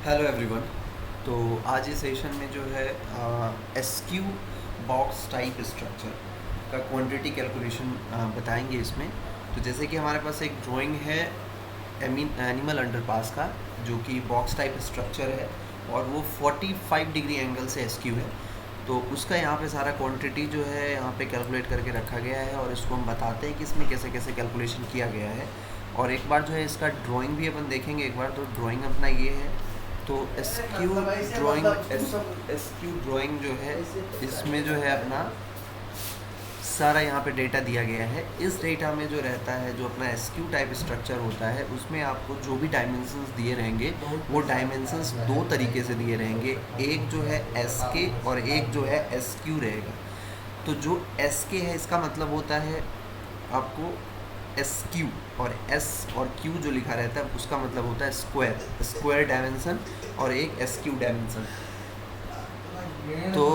Hello everyone. तो आज इस सेशन में जो है एसक्यू बॉक्स टाइप स्ट्रक्चर का क्वांटिटी कैलकुलेशन बताएंगे इसमें। तो जैसे कि हमारे पास एक ड्राइंग है एनिमल अंडरपास का, जो कि बॉक्स टाइप स्ट्रक्चर है और वो 45 डिग्री एंगल से एसक्यू है। तो उसका यहाँ पे सारा क्वांटिटी जो है यहाँ पे कैलकुलेट करके रखा गया है और इसको हम बताते हैं कि इसमें कैसे कैसे कैलकुलेशन किया गया है। और एक बार जो है इसका ड्राइंग भी अपन देखेंगे एक बार। तो ड्राइंग अपना ये है। तो एसक्यू ड्राइंग जो है इसमें जो है अपना सारा यहाँ पे डेटा दिया गया है। इस डेटा में जो रहता है, जो अपना एसक्यू टाइप स्ट्रक्चर होता है, उसमें आपको जो भी डायमेंशंस दिए रहेंगे वो डायमेंशंस दो तरीके से दिए रहेंगे। एक जो है एसके और एक जो है एसक्यू रहेगा। तो जो एसके है इसका मतलब होता है आपको एस क्यू, और एस और क्यू जो लिखा रहता है उसका मतलब होता है स्क्वायर डायमेंशन और एक एस क्यू डायमेंशन। तो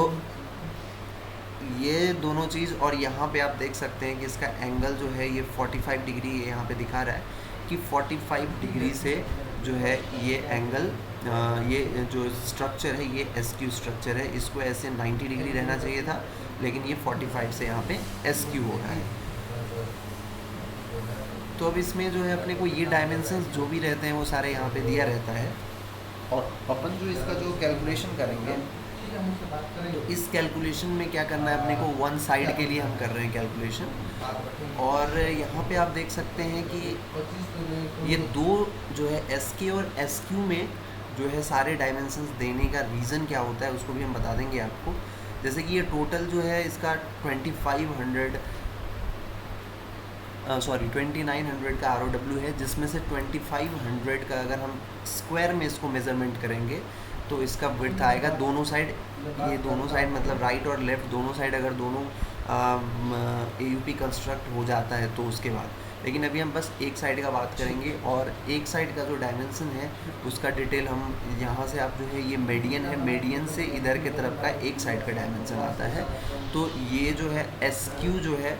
ये दोनों चीज़, और यहाँ पे आप देख सकते हैं कि इसका एंगल जो है ये 45 डिग्री यहाँ पे दिखा रहा है कि 45 डिग्री से जो है ये एंगल, ये जो स्ट्रक्चर है ये एस क्यू स्ट्रक्चर है। इसको ऐसे 90 डिग्री रहना चाहिए था, लेकिन ये 45 से यहाँ पे एस क्यू हो रहा है। तो अब इसमें जो है अपने को ये डायमेंशंस जो भी रहते हैं वो सारे यहाँ पे दिया रहता है। और अपन जो इसका जो कैलकुलेशन करेंगे, तो इस कैलकुलेशन में क्या करना है अपने को, वन साइड के लिए हम कर रहे हैं कैलकुलेशन। और यहाँ पे आप देख सकते हैं कि ये दो जो है एस के और एस क्यू में जो है सारे डायमेंशंस देने का रीज़न क्या होता है उसको भी हम बता देंगे आपको। जैसे कि ये टोटल जो है इसका 2900 का ROW है, जिसमें से 2500 का अगर हम स्क्वायर में इसको मेज़रमेंट करेंगे तो इसका विड्थ आएगा दोनों साइड। ये दोनों साइड मतलब राइट और लेफ़्ट दोनों साइड अगर दोनों AUP कंस्ट्रक्ट हो जाता है तो उसके बाद। लेकिन अभी हम बस एक साइड का बात करेंगे, और एक साइड का जो डायमेंशन है उसका डिटेल हम यहाँ से, आप जो है ये मेडियन है, मेडियन से इधर के तरफ का एक साइड का डायमेंशन आता है। तो ये जो है एस क्यू जो है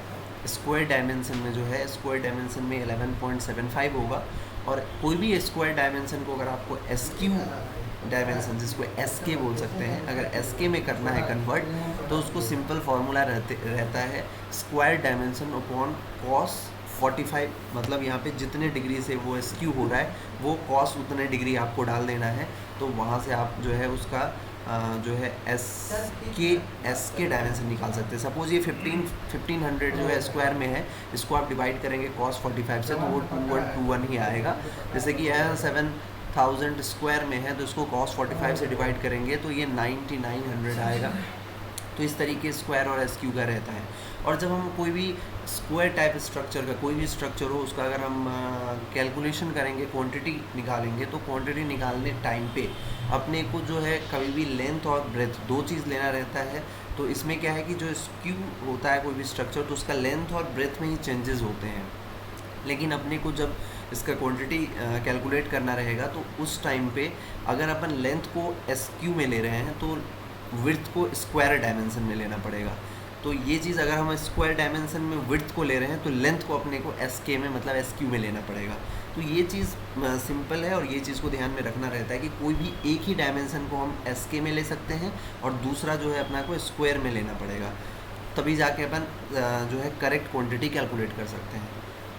स्क्वायर डायमेंशन में जो है, स्क्वायर डायमेंशन में 11.75 होगा। और कोई भी स्क्वायर डायमेंशन को अगर आपको एस क्यू डायमेंशन, जिसको एस के बोल सकते हैं, अगर एस के में करना है कन्वर्ट, तो उसको सिंपल फार्मूला रहता है स्क्वायर डायमेंशन अपॉन कॉस 45। मतलब यहाँ पे जितने डिग्री से वो एस क्यू हो रहा है वो कॉस उतने डिग्री आपको डाल देना है। तो वहाँ से आप जो है उसका जो है एस के डायमेंशन निकाल सकते हैं। सपोज ये 1500 जो है स्क्वायर में है, इसको आप डिवाइड करेंगे cos 45 से तो वो 2121 ही आएगा। जैसे कि यह 7000 स्क्वायर में है तो इसको cos 45 से डिवाइड करेंगे तो ये 9900 आएगा। तो इस तरीके स्क्वायर और एस क्यू का रहता है। और जब हम कोई भी स्क्वायर टाइप स्ट्रक्चर का कोई भी स्ट्रक्चर हो उसका अगर हम कैलकुलेशन करेंगे, क्वांटिटी निकालेंगे, तो क्वांटिटी निकालने टाइम पे अपने को जो है कभी भी लेंथ और ब्रेथ दो चीज़ लेना रहता है। तो इसमें क्या है कि जो स्क्यू होता है कोई भी स्ट्रक्चर तो उसका लेंथ और ब्रेथ में ही चेंजेस होते हैं। लेकिन अपने को जब इसका क्वांटिटी कैलकुलेट करना रहेगा तो उस टाइम पे अगर अपन लेंथ को एस क्यू में ले रहे हैं तो विड्थ को स्क्वायर डायमेंशन में लेना पड़ेगा। तो ये चीज़ अगर हम स्क्वायर डायमेंशन में विड्थ को ले रहे हैं तो लेंथ को अपने को एस के में मतलब एस क्यू में लेना पड़ेगा। तो ये चीज़ सिंपल है और ये चीज़ को ध्यान में रखना रहता है कि कोई भी एक ही डायमेंशन को हम एस के में ले सकते हैं और दूसरा जो है अपना को स्क्वायर में लेना पड़ेगा, तभी जाके अपन जो है करेक्ट क्वांटिटी कैलकुलेट कर सकते हैं।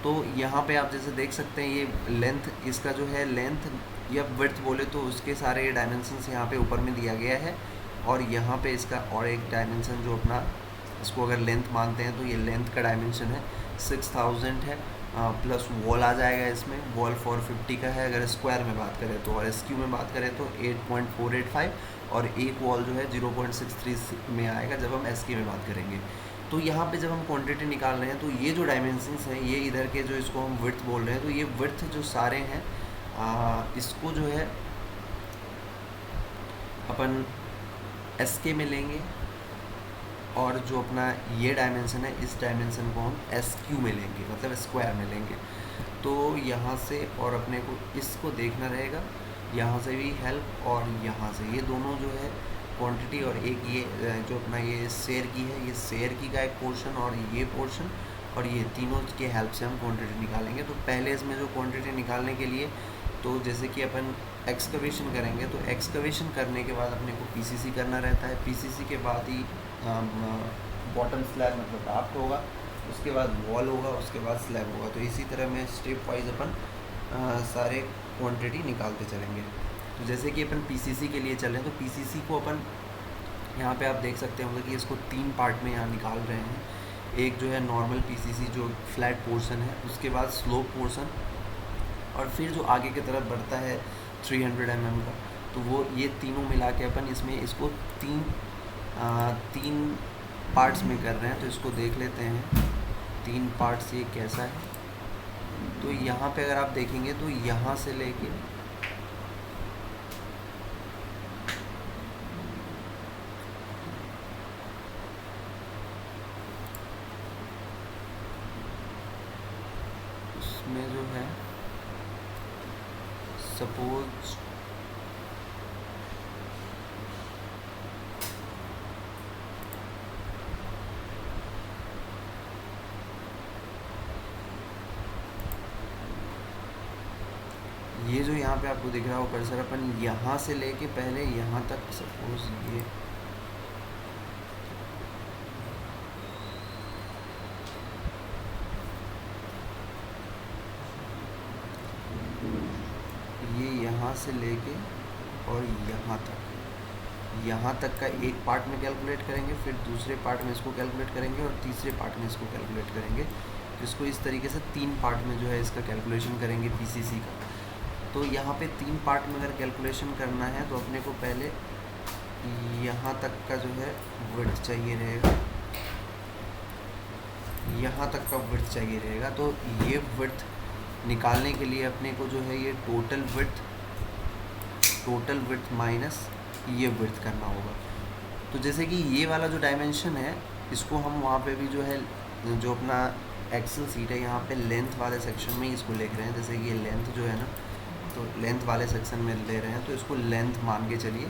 तो यहाँ पे आप जैसे देख सकते हैं ये लेंथ, इसका जो है लेंथ या विड्थ बोले तो उसके सारे डायमेंशंस यहाँ पे ऊपर में दिया गया है। और यहाँ पे इसका और एक डायमेंशन जो अपना, इसको अगर लेंथ मानते हैं तो ये लेंथ का डायमेंशन है 6000 है, प्लस वॉल आ जाएगा इसमें, वॉल 450 का है अगर स्क्वायर में बात करें तो, और एस क्यू में बात करें तो 8.485, और एक वॉल जो है 0.63 में आएगा जब हम एस के में बात करेंगे। तो यहाँ पे जब हम क्वांटिटी निकाल रहे हैं तो ये जो डायमेंशंस हैं, ये इधर के जो इसको हम विड्थ बोल रहे हैं, तो ये विड्थ जो सारे हैं इसको जो है अपन एस के में लेंगे, और जो अपना ये डायमेंशन है इस डायमेंशन को हम एस क्यू में लेंगे मतलब स्क्वायर में लेंगे। तो यहाँ से और अपने को इसको देखना रहेगा, यहाँ से भी हेल्प और यहाँ से, ये दोनों जो है क्वांटिटी, और एक ये जो अपना ये शेयर की है, ये शेयर की का एक पोर्शन और ये पोर्शन, और ये तीनों के हेल्प से हम क्वांटिटी निकालेंगे। तो पहले इसमें जो क्वांटिटी निकालने के लिए, तो जैसे कि अपन एक्सकवेशन करेंगे, तो एक्सकवेशन करने के बाद अपने को पीसीसी करना रहता है। पीसीसी के बाद ही बॉटम स्लैब मतलब राफ्ट होगा, उसके बाद वॉल होगा, उसके बाद स्लैब होगा। तो इसी तरह में स्टेप वाइज अपन सारे क्वांटिटी निकालते चलेंगे। तो जैसे कि अपन पीसीसी के लिए चलें, तो पीसीसी को अपन यहाँ पे आप देख सकते होंगे कि इसको 3 पार्ट में यहाँ निकाल रहे हैं। एक जो है नॉर्मल पीसीसी जो फ्लैट पोर्शन है, उसके बाद स्लोप पोर्शन, और फिर जो आगे की तरफ बढ़ता है 300 mm का, तो वो ये तीनों मिला के अपन इसमें इसको तीन पार्ट्स में कर रहे हैं। तो इसको देख लेते हैं 3 पार्ट्स ये कैसा है। तो यहाँ पे अगर आप देखेंगे तो यहाँ से लेके उसमें जो है सपोज ये जो यहाँ पे आपको दिख रहा हो कर्सर, अपन यहाँ से लेके पहले यहाँ तक सपोज ये यहाँ से लेके और यहाँ तक का एक पार्ट में कैलकुलेट करेंगे, फिर दूसरे पार्ट में इसको कैलकुलेट करेंगे और तीसरे पार्ट में इसको कैलकुलेट करेंगे। इसको इस तरीके से 3 पार्ट में जो है इसका कैलकुलेशन करेंगे पीसीसी का। तो यहाँ पे 3 पार्ट में अगर कैलकुलेशन करना है तो अपने को पहले यहाँ तक का जो है विड्थ चाहिए रहेगा, यहाँ तक का विड्थ चाहिए रहेगा। तो ये विड्थ निकालने के लिए अपने को जो है ये टोटल विड्थ माइनस ये विड्थ करना होगा। तो जैसे कि ये वाला जो डायमेंशन है, इसको हम वहाँ पे भी जो है जो अपना एक्सेल सीट है यहाँ पे लेंथ वाले सेक्शन में इसको लिख रहे हैं। जैसे कि ये लेंथ जो है ना, तो लेंथ वाले सेक्शन में ले रहे हैं, तो इसको लेंथ मान के चलिए,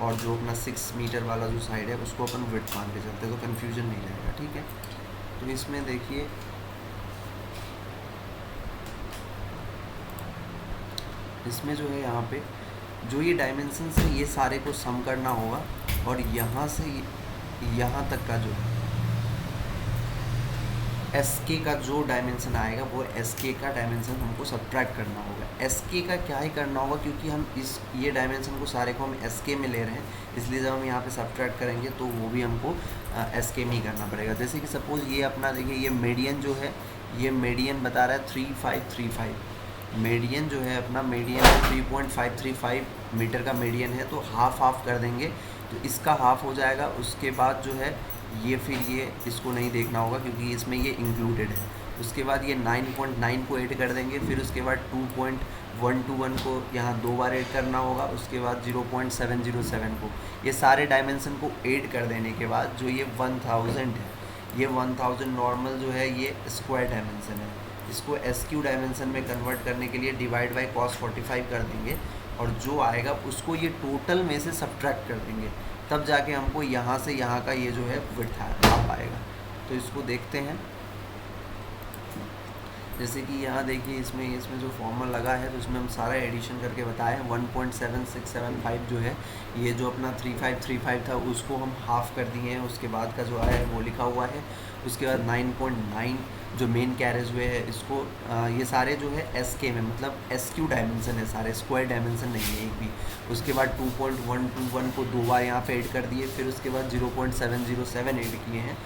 और जो अपना 6 मीटर वाला जो साइड है उसको अपन विड्थ मान के चलते हैं, तो कन्फ्यूजन नहीं रहेगा। ठीक है, तो इसमें देखिए इसमें जो है यहाँ पे जो ये डायमेंशन है ये सारे को सम करना होगा, और यहाँ से यहाँ तक का जो एसके का जो डायमेंशन आएगा वो एसके का डायमेंशन हमको सब्ट्रैक्ट करना होगा। एसके का क्या ही करना होगा, क्योंकि हम ये डायमेंशन को सारे को हम एसके में ले रहे हैं, इसलिए जब हम यहाँ पे सब्ट्रैक्ट करेंगे तो वो भी हमको एसके में ही करना पड़ेगा। जैसे कि सपोज़ ये अपना देखिए ये मीडियन जो है, ये मीडियन बता रहा है 3535। मीडियन जो है अपना मीडियन 3.535 मीटर का मीडियन है, तो हाफ कर देंगे तो इसका हाफ हो जाएगा। उसके बाद जो है ये फिर ये इसको नहीं देखना होगा क्योंकि इसमें ये इंक्लूडेड है। उसके बाद ये 9.9 को ऐड कर देंगे, फिर उसके बाद 2.121 को यहाँ 2 बार ऐड करना होगा, उसके बाद 0.707 को, ये सारे डायमेंशन को ऐड कर देने के बाद जो ये 1000 है, ये 1000 नॉर्मल जो है ये स्क्वायर डायमेंशन है। इसको एसक्यू डायमेंशन में कन्वर्ट करने के लिए डिवाइड बाय cos 45 कर देंगे, और जो आएगा उसको ये टोटल में से सब्ट्रैक्ट कर देंगे, तब जाके हमको यहाँ से यहाँ का ये जो है विड्थ आ पाएगा। तो इसको देखते हैं। जैसे कि यहाँ देखिए इसमें जो फॉर्मूला लगा है तो उसमें हम सारा एडिशन करके बताए हैं। 1.7675 जो है ये जो अपना 3535 था उसको हम हाफ़ कर दिए हैं, उसके बाद का जो आया है वो लिखा हुआ है। उसके बाद 9.9 जो मेन कैरेज वे है इसको ये सारे जो है एसके में मतलब एसक्यू डायमेंशन है, सारे स्क्वायर डायमेंशन नहीं है एक भी। उसके बाद 2.121 को 2 बार यहाँ पे ऐड कर दिए, फिर उसके बाद 0.707 ऐड किए हैं,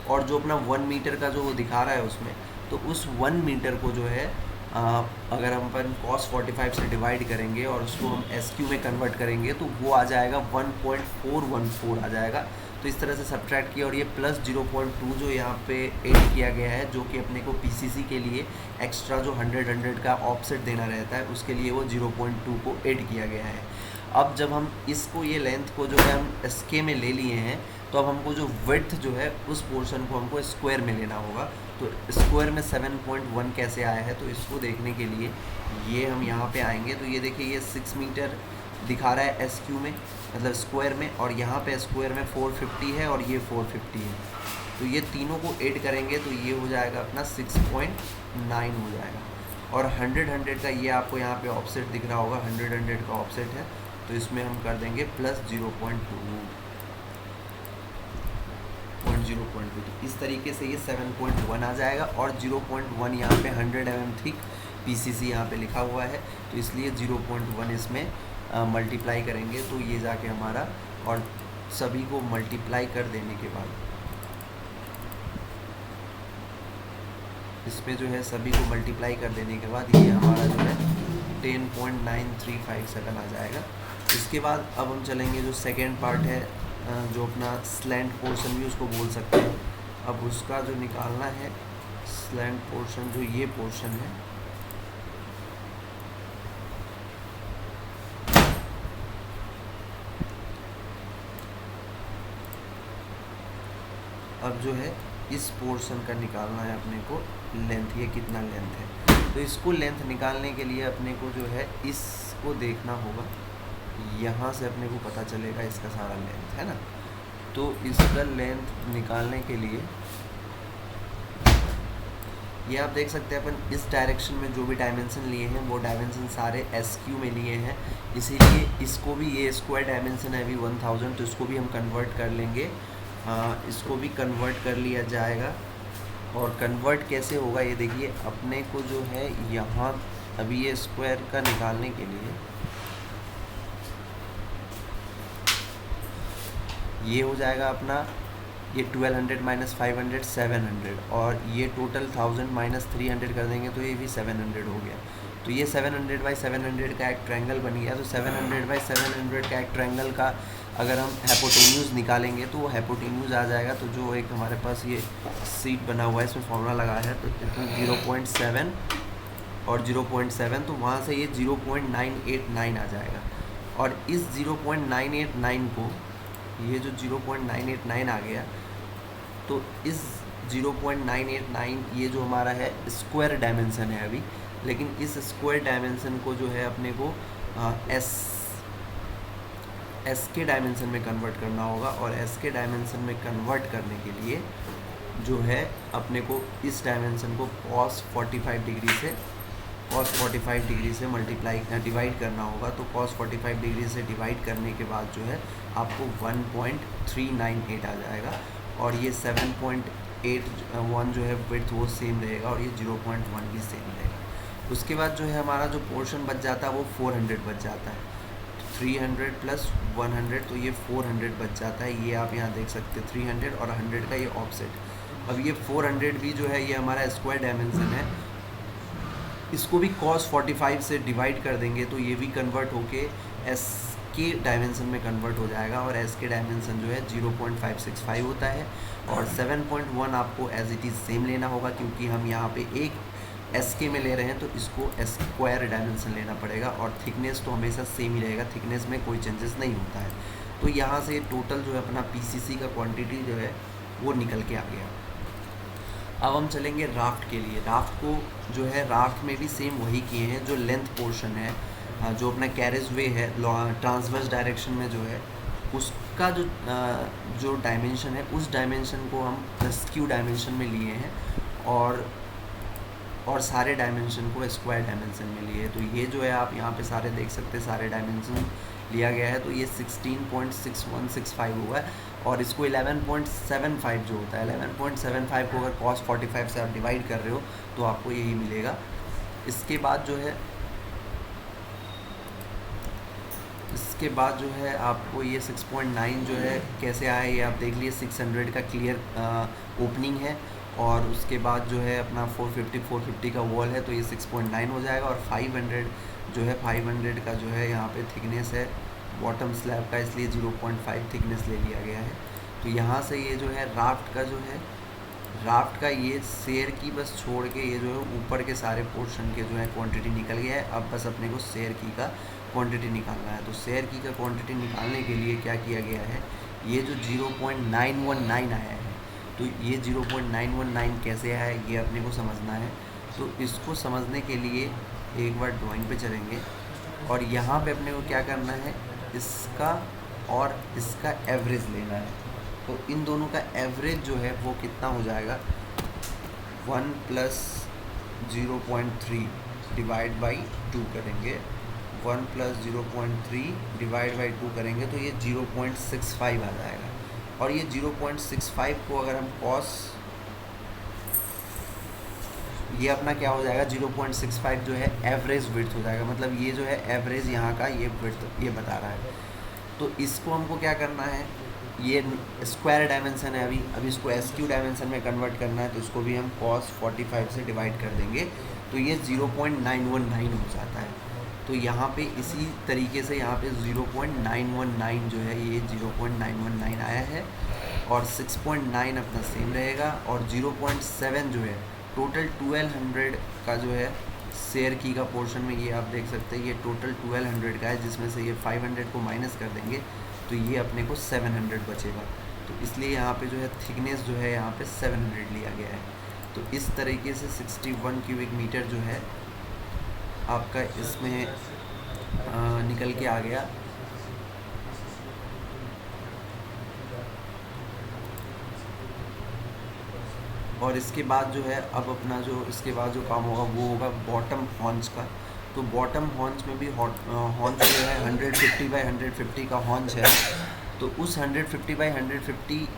और जो अपना 1 मीटर का जो वो दिखा रहा है उसमें, तो उस 1 मीटर को जो है अगर हम अपन cos 45 से डिवाइड करेंगे और उसको हम SQ में कन्वर्ट करेंगे तो वो आ जाएगा 1.414 आ जाएगा। तो इस तरह से सब्ट्रैक्ट किया, और ये प्लस 0.2 जो यहाँ पे ऐड किया गया है, जो कि अपने को PCC के लिए एक्स्ट्रा जो 100 का ऑफसेट देना रहता है उसके लिए वो 0.2 को ऐड किया गया है। अब जब हम इसको ये लेंथ को जो है हम SK में ले लिए हैं, तो अब हमको जो विड्थ जो है उस पोर्शन को हमको स्क्वायर में लेना होगा। तो स्क्वायर में 7.1 कैसे आया है, तो इसको देखने के लिए ये हम यहाँ पे आएंगे। तो ये देखिए ये 6 मीटर दिखा रहा है एस क्यू में, मतलब स्क्वायर में, और यहाँ पे स्क्वायर में 450 है और ये 450 है। तो ये तीनों को ऐड करेंगे तो ये हो जाएगा अपना 6.9 हो जाएगा। और 100 का ये आपको यहाँ पे ऑफसेट दिख रहा होगा, 100 का ऑफसेट है, तो इसमें हम कर देंगे प्लस 0.2। तो इस तरीके से ये 7.1 आ जाएगा। और 0.1 यहाँ पे 100 mm थिक PCC यहाँ पे लिखा हुआ है, तो इसलिए 0.1 इसमें मल्टीप्लाई करेंगे तो ये जाके हमारा, और सभी को मल्टीप्लाई कर देने के बाद इसमें जो है सभी को मल्टीप्लाई कर देने के बाद ये हमारा जो है 10.935 सेकंड आ जाएगा। इसके बाद अब हम चलेंगे जो सेकेंड पार्ट है, जो अपना स्लैंट पोर्शन भी उसको बोल सकते हैं। अब उसका जो निकालना है स्लैंट पोर्शन, जो ये पोर्शन है, अब जो है इस पोर्शन का निकालना है अपने को लेंथ, ये कितना लेंथ है। तो इसको लेंथ निकालने के लिए अपने को जो है इसको देखना होगा, यहाँ से अपने को पता चलेगा इसका सारा लेंथ, है ना। तो इसका लेंथ निकालने के लिए ये आप देख सकते हैं, अपन इस डायरेक्शन में जो भी डायमेंशन लिए हैं वो डायमेंशन सारे SQ में लिए हैं, इसीलिए इसको भी, ये स्क्वायर डायमेंशन है अभी 1000, तो इसको भी हम कन्वर्ट कर लेंगे। इसको भी कन्वर्ट कर लिया जाएगा। और कन्वर्ट कैसे होगा ये देखिए, अपने को जो है यहाँ अभी ये स्क्वायर का निकालने के लिए ये हो जाएगा अपना, ये 1200 माइनस 500 700, और ये टोटल 1000 माइनस 300 कर देंगे तो ये भी 700 हो गया। तो ये 700 बाई 700 का एक ट्रायंगल बन गया। तो 700 बाई 700 का एक ट्रायंगल का अगर हम हाइपोटेन्यूज निकालेंगे तो वो हाइपोटेन्यूज आ जाएगा। तो जो एक हमारे पास ये सीट बना हुआ है, इसमें फॉर्मूला लगा है, तो 0.7 और 0.7, तो वहाँ से ये 0.989 आ जाएगा। और इस 0.989 को, ये जो 0.989 आ गया, तो इस 0.989 ये जो हमारा है स्क्वायर डायमेंशन है अभी, लेकिन इस स्क्वायर डायमेंशन को जो है अपने को एस के डायमेंशन में कन्वर्ट करना होगा। और एस के डायमेंशन में कन्वर्ट करने के लिए जो है अपने को इस डायमेंशन को cos 45 डिग्री से मल्टीप्लाई डिवाइड करना होगा। तो cos 45 डिग्री से डिवाइड करने के बाद जो है आपको 1.398 आ जाएगा। और ये 7.81 जो है विड्थ वो सेम रहेगा, और ये 0.1 भी सेम रहेगा। उसके बाद जो है हमारा जो पोर्शन बच जाता है वो 400 बच जाता है। 300 प्लस 100, तो ये 400 बच जाता है। ये आप यहाँ देख सकते हैं 300 और 100 का ये ऑफसेट। अब ये 400 भी जो है ये हमारा स्क्वायर डायमेंशन है, इसको भी cos 45 से डिवाइड कर देंगे तो ये भी कन्वर्ट होके एस के डायमेंशन में कन्वर्ट हो जाएगा। और एस के डायमेंशन जो है 0.565 होता है। और 7.1 आपको एज इट इज़ सेम लेना होगा, क्योंकि हम यहाँ पे एक एस के में ले रहे हैं तो इसको स्क्वायर डायमेंशन लेना पड़ेगा। और थिकनेस तो हमेशा सेम ही रहेगा, थिकनेस में कोई चेंजेस नहीं होता है। तो यहाँ से टोटल जो है अपना PCC का क्वांटिटी जो है वो निकल के आ गया। अब हम चलेंगे राफ्ट के लिए। राफ्ट को जो है, राफ्ट में भी सेम वही किए हैं, जो लेंथ पोर्शन है, जो अपना कैरेज वे है ट्रांसवर्स डायरेक्शन में जो है, उसका जो डायमेंशन है, उस डायमेंशन को हम SQ डायमेंशन में लिए हैं। और सारे डायमेंशन को स्क्वायर डायमेंशन में लिए। तो ये जो है आप यहाँ पे सारे देख सकते हैं, सारे डायमेंशन लिया गया है। तो ये 16.6165 हुआ है। और इसको 11.75 जो होता है, 11.75 को अगर cos 45 से आप डिवाइड कर रहे हो तो आपको यही मिलेगा। इसके बाद जो है आपको ये 6.9 जो है कैसे आया ये आप देख लिए। 600 का क्लियर ओपनिंग है, और उसके बाद जो है अपना 450 का वॉल है, तो ये 6.9 हो जाएगा। और 500 जो है, 500 का जो है यहाँ पे थिकनेस है बॉटम स्लैब का, इसलिए 0.5 थिकनेस ले लिया गया है। तो यहाँ से ये जो है राफ्ट का ये शेयर की बस छोड़ के ये जो है ऊपर के सारे पोर्शन के जो है क्वांटिटी निकल गया है। अब बस अपने को शेयर की का क्वांटिटी निकालना है। तो शेयर की का क्वांटिटी निकालने के लिए क्या किया गया है, ये जो 0.919 आया है, तो ये 0.919 कैसे आया है ये अपने को समझना है। तो इसको समझने के लिए एक बार ड्राइंग पे चलेंगे। और यहाँ पे अपने को क्या करना है, इसका और इसका एवरेज लेना है। तो इन दोनों का एवरेज जो है वो कितना हो जाएगा, 1 + 0.3 डिवाइड बाई 2 करेंगे, 1 + 0.3 डिवाइड बाई 2 करेंगे तो ये 0.65 आ जाएगा। और ये 0.65 को अगर हम कॉस, ये अपना क्या हो जाएगा, 0.65 जो है एवरेज विड्थ हो जाएगा, मतलब ये जो है एवरेज यहाँ का ये विड्थ ये बता रहा है। तो इसको हमको क्या करना है, ये स्क्वायर डायमेंशन है अभी इसको एसक्यू डायमेंशन में कन्वर्ट करना है, तो इसको भी हम cos 45 से डिवाइड कर देंगे तो ये 0.919 हो जाता है। तो यहाँ पे इसी तरीके से यहाँ पे 0.919 जो है ये 0.919 आया है, और 6.9 अपना सेम रहेगा, और 0.7 जो है टोटल 1200 का जो है शेयर की का पोर्शन में, ये आप देख सकते हैं ये टोटल 1200 का है, जिसमें से ये 500 को माइनस कर देंगे तो ये अपने को 700 बचेगा। तो इसलिए यहाँ पे जो है थिकनेस जो है यहाँ पे 700 लिया गया है। तो इस तरीके से 61 क्यूबिक मीटर जो है आपका इसमें निकल के आ गया। और इसके बाद जो है अब अपना जो इसके बाद जो काम होगा वो होगा बॉटम हॉन्च का। तो बॉटम हॉन्च में भी हॉन्च जो है 150 बाई 150 का हॉन्च है, तो उस 150 बाई 150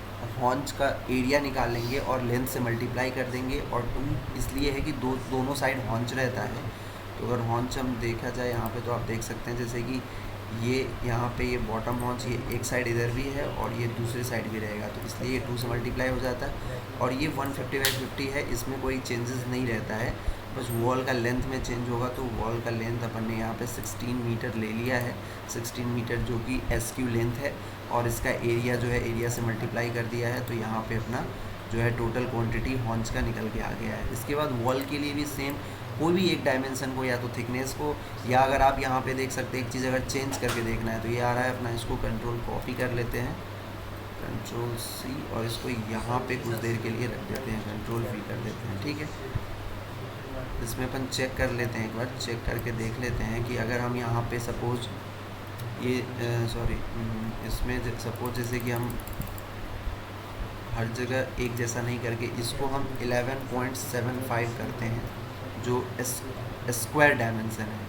हॉन्च का एरिया निकालेंगे और लेंथ से मल्टीप्लाई कर देंगे, और 2 इसलिए है कि दोनों साइड हॉन्च रहता है। तो अगर हॉन्च हम देखा जाए यहाँ पे तो आप देख सकते हैं जैसे कि ये यहाँ पे ये बॉटम हॉन्च ये एक साइड इधर भी है और ये दूसरी साइड भी रहेगा, तो इसलिए ये 2 से मल्टीप्लाई हो जाता है। और ये 150 बाई 50 है, इसमें कोई चेंजेस नहीं रहता है, बस वॉल का लेंथ में चेंज होगा। तो वॉल का लेंथ अपन ने यहाँ पे 16 मीटर ले लिया है, 16 मीटर जो कि एसक्यू लेंथ है, और इसका एरिया जो है एरिया से मल्टीप्लाई कर दिया है। तो यहाँ पे अपना जो है टोटल क्वांटिटी हॉन्च का निकल के आ गया है। इसके बाद वॉल के लिए भी सेम, कोई भी एक डायमेंशन को या तो थिकनेस को, या अगर आप यहाँ पे देख सकते हैं एक चीज़ अगर चेंज करके देखना है तो ये आ रहा है अपना, इसको कंट्रोल कॉपी कर लेते हैं, कंट्रोल C, और इसको यहाँ पे कुछ देर के लिए रख देते हैं, कंट्रोल V कर देते हैं, ठीक है। इसमें अपन चेक कर लेते हैं, एक बार चेक करके देख लेते हैं कि अगर हम यहाँ पे सपोज ये इसमें सपोज जैसे कि हम हर जगह एक जैसा नहीं करके इसको हम 11.75 करते हैं जो स्क्वायर डायमेंशन है,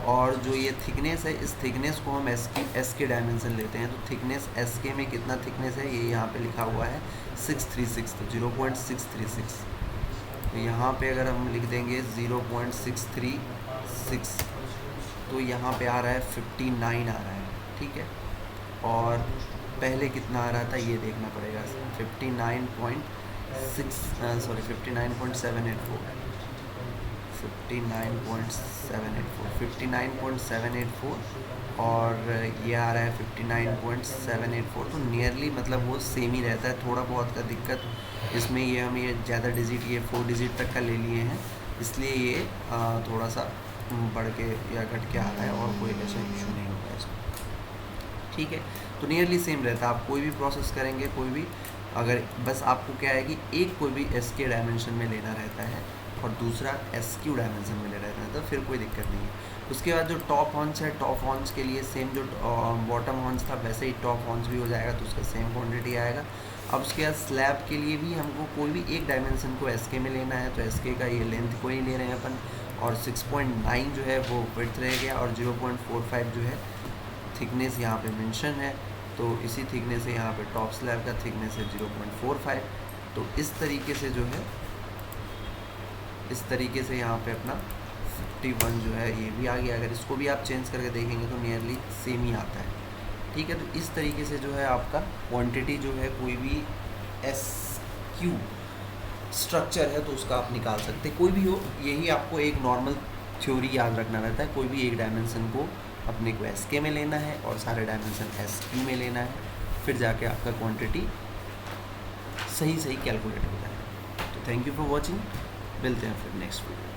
और जो ये थिकनेस है इस थिकनेस को हम एस के डायमेंशन लेते हैं। तो थिकनेस एस के में कितना थिकनेस है ये यहाँ पे लिखा हुआ है 636, तो 0.636। तो यहाँ पे अगर हम लिख देंगे 0.636 तो यहाँ पे आ रहा है 59 आ रहा है, ठीक है। और पहले कितना आ रहा था ये देखना पड़ेगा, 59.784, और ये आ रहा है 59.784। तो नियरली मतलब वो सेम ही रहता है, थोड़ा बहुत का दिक्कत इसमें ये हम ये ज़्यादा डिजिट ये 4 डिजिट तक का ले लिए हैं, इसलिए ये थोड़ा सा बढ़ के या घट के आ रहा है, और कोई ऐसा इशू नहीं होगा इसमें, ठीक है। तो नियरली सेम रहता है, आप कोई भी प्रोसेस करेंगे कोई भी, अगर बस आपको क्या है कि एक कोई भी एस के डायमेंशन में लेना रहता है और दूसरा एस क्यू डायमेंशन में लेना रहता है, तो फिर कोई दिक्कत नहीं है। उसके बाद जो टॉप हॉन्च है, टॉप हॉन्च के लिए सेम जो बॉटम हॉन्च था वैसे ही टॉप हॉन्च भी हो जाएगा, तो उसका सेम क्वान्टिटी आएगा। अब उसके बाद स्लैब के लिए भी हमको कोई भी एक डायमेंशन को एस के में लेना है, तो एस के का ये लेंथ को ही ले रहे हैं अपन, और 6.9 जो है वो विड्थ रह गया, और 0.45 जो है थिकनेस यहाँ पे मेंशन है, तो इसी थिकनेस से यहाँ पे टॉप स्लैब का थिकनेस है 0.45। तो इस तरीके से जो है इस तरीके से यहाँ पे अपना 51 जो है ये भी आ गया। अगर इसको भी आप चेंज करके देखेंगे तो नियरली सेम ही आता है, ठीक है। तो इस तरीके से जो है आपका क्वांटिटी जो है कोई भी एस क्यू स्ट्रक्चर है तो उसका आप निकाल सकते हैं, कोई भी हो। यही आपको एक नॉर्मल थ्योरी याद रखना रहता है, कोई भी एक डायमेंशन को अपने को एस के में लेना है और सारे डायमेंशन एस क्यू में लेना है, फिर जाके आपका क्वांटिटी सही कैलकुलेट हो जाएगा। तो थैंक यू फॉर वॉचिंग, मिलते हैं फिर नेक्स्ट वीडियो।